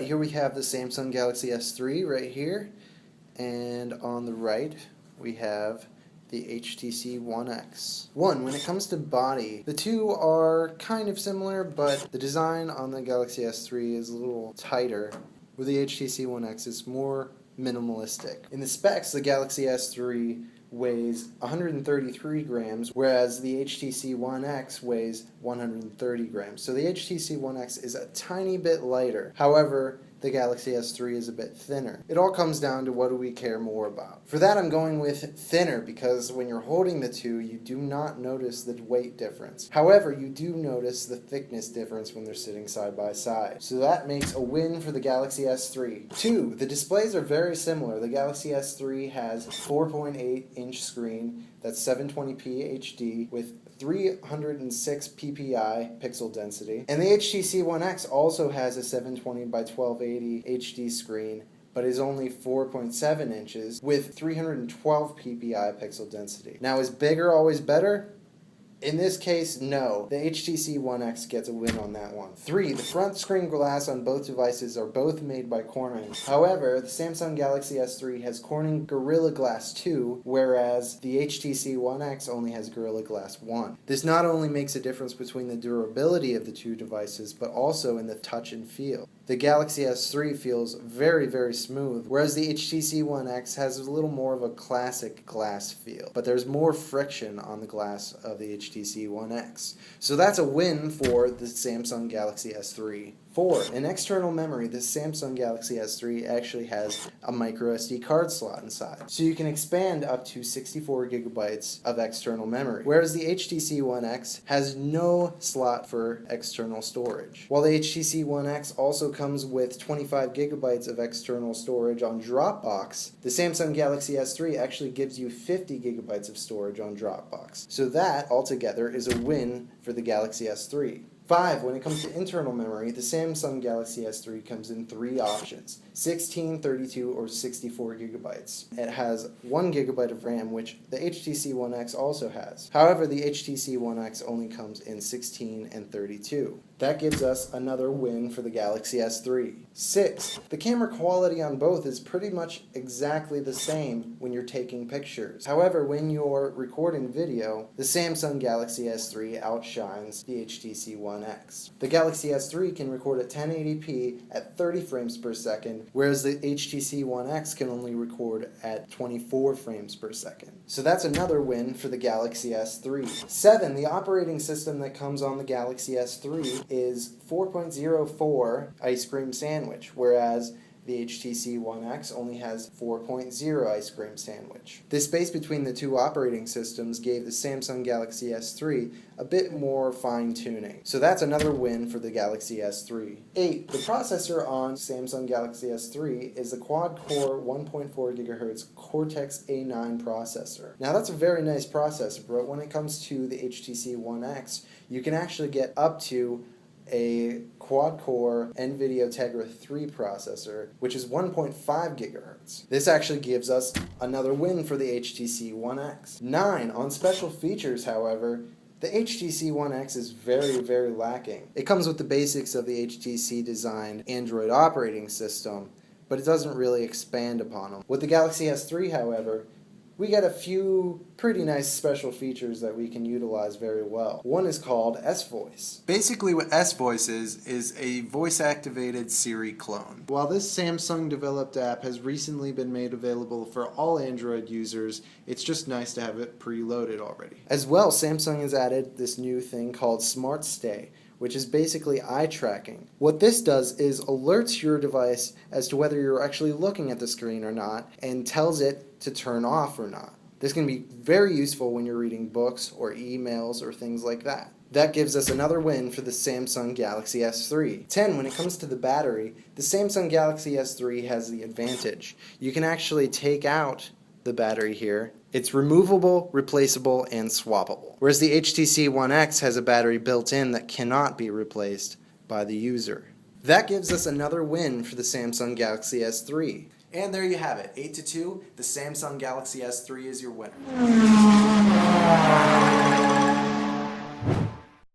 here we have the Samsung Galaxy S3 right here, and on the right we have the HTC One X. When it comes to body, the two are kind of similar, but the design on the Galaxy S3 is a little tighter, where the HTC One X is more minimalistic. In the specs, the Galaxy S3 weighs 133 grams, whereas the HTC One X weighs 130 grams. So the HTC One X is a tiny bit lighter. However, the Galaxy S3 is a bit thinner. It all comes down to what do we care more about. For that, I'm going with thinner, because when you're holding the two, you do not notice the weight difference. However, you do notice the thickness difference when they're sitting side by side. So that makes a win for the Galaxy S3. 2. The displays are very similar. The Galaxy S3 has 4.8-inch screen that's 720p HD with 306 ppi pixel density. And the HTC One X also has a 720 by 1280 HD screen, but is only 4.7 inches with 312 ppi pixel density. Now, is bigger always better? In this case, no. The HTC One X gets a win on that one. 3. The front screen glass on both devices are both made by Corning. However, the Samsung Galaxy S3 has Corning Gorilla Glass 2, whereas the HTC One X only has Gorilla Glass 1. This not only makes a difference between the durability of the two devices, but also in the touch and feel. The Galaxy S3 feels very, very smooth, whereas the HTC One X has a little more of a classic glass feel, but there's more friction on the glass of the HTC One X. So that's a win for the Samsung Galaxy S3. 4. In external memory, the Samsung Galaxy S3 actually has a micro SD card slot inside, so you can expand up to 64 gigabytes of external memory, whereas the HTC One X has no slot for external storage. While the HTC One X also comes with 25 gigabytes of external storage on Dropbox, the Samsung Galaxy S3 actually gives you 50 gigabytes of storage on Dropbox. So that, altogether, is a win for the Galaxy S3. 5. When it comes to internal memory, the Samsung Galaxy S3 comes in 3 options: 16, 32, or 64 gigabytes. It has 1 gigabyte of RAM, which the HTC One X also has. However, the HTC One X only comes in 16 and 32. That gives us another win for the Galaxy S3. 6. The camera quality on both is pretty much exactly the same when you're taking pictures. However, when you're recording video, the Samsung Galaxy S3 outshines the HTC One X. The Galaxy S3 can record at 1080p at 30 frames per second, whereas the HTC One X can only record at 24 frames per second. So that's another win for the Galaxy S3. 7. The operating system that comes on the Galaxy S3 is 4.04 Ice Cream Sandwich, whereas the HTC One X only has 4.0 Ice Cream Sandwich. The space between the two operating systems gave the Samsung Galaxy S3 a bit more fine-tuning. So that's another win for the Galaxy S3. 8. The processor on Samsung Galaxy S3 is the quad-core 1.4 GHz Cortex-A9 processor. Now that's a very nice processor, but when it comes to the HTC One X, you can actually get up to a quad-core NVIDIA Tegra 3 processor, which is 1.5 gigahertz. This actually gives us another win for the HTC One X. 9. On special features, however, the HTC One X is very, very lacking. It comes with the basics of the HTC-designed Android operating system, but it doesn't really expand upon them. With the Galaxy S3, however, we get a few pretty nice special features that we can utilize very well. One is called S-Voice. Basically what S-Voice is a voice-activated Siri clone. While this Samsung-developed app has recently been made available for all Android users, it's just nice to have it preloaded already. As well, Samsung has added this new thing called Smart Stay, which is basically eye tracking. What this does is alerts your device as to whether you're actually looking at the screen or not, and tells it to turn off or not. This can be very useful when you're reading books or emails or things like that. That gives us another win for the Samsung Galaxy S3. 10. When it comes to the battery, the Samsung Galaxy S3 has the advantage. You can actually take out the battery here. It's removable, replaceable, and swappable. Whereas the HTC One X has a battery built in that cannot be replaced by the user. That gives us another win for the Samsung Galaxy S3. And there you have it, 8-2, the Samsung Galaxy S3 is your winner.